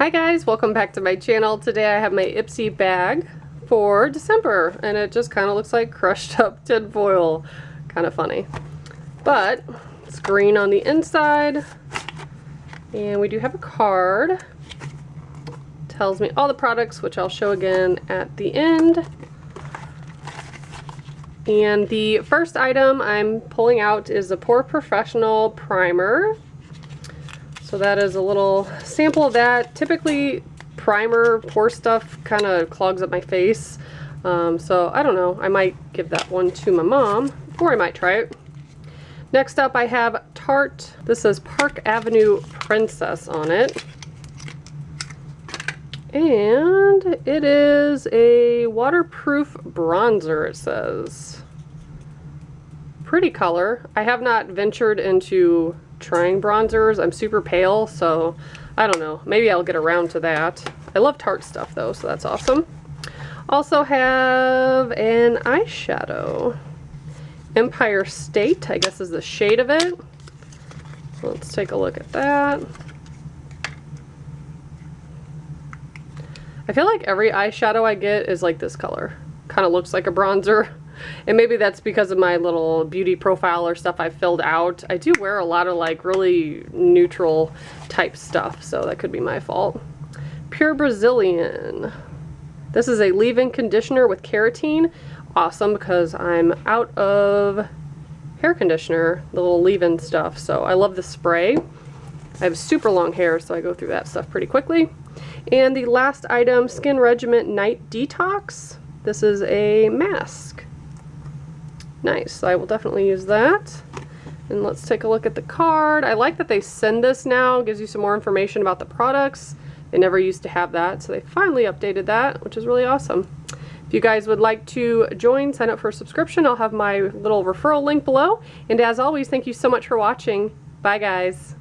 Hi guys, welcome back to my channel. Today I have my Ipsy bag for December and it just kind of looks like crushed up tin foil. Kind of funny. But it's green on the inside and we do have a card. Tells me all the products, which I'll show again at the end. And the first item I'm pulling out is a Pore Professional primer. So that is a little sample of that. Typically primer, pore stuff kind of clogs up my face. So I don't know, I might give that one to my mom, or I might try it. Next up I have Tarte. This says Park Avenue Princess on it. And it is a waterproof bronzer, it says. Pretty color. I have not ventured into trying bronzers. I'm super pale, so I don't know. Maybe I'll get around to that. I love Tarte stuff though, so that's awesome. Also have an eyeshadow. Empire State, I guess is the shade of it. Let's take a look at that. I feel like every eyeshadow I get is like this color. Kind of looks like a bronzer. And maybe that's because of my little beauty profile or stuff I filled out. I do wear a lot of like really neutral type stuff, so that could be my fault. Pure Brazilian. This is a leave-in conditioner with keratin. Awesome, because I'm out of hair conditioner, the little leave-in stuff. So I love the spray. I have super long hair, so I go through that stuff pretty quickly. And the last item, Skin Regiment Night Detox. This is a mask. Nice, so I will definitely use that. And let's take a look at the card. I like that they send this now, it gives you some more information about the products. They never used to have that, so they finally updated that, which is really awesome. If you guys would like to join, sign up for a subscription, I'll have my little referral link below. And as always, thank you so much for watching. Bye guys.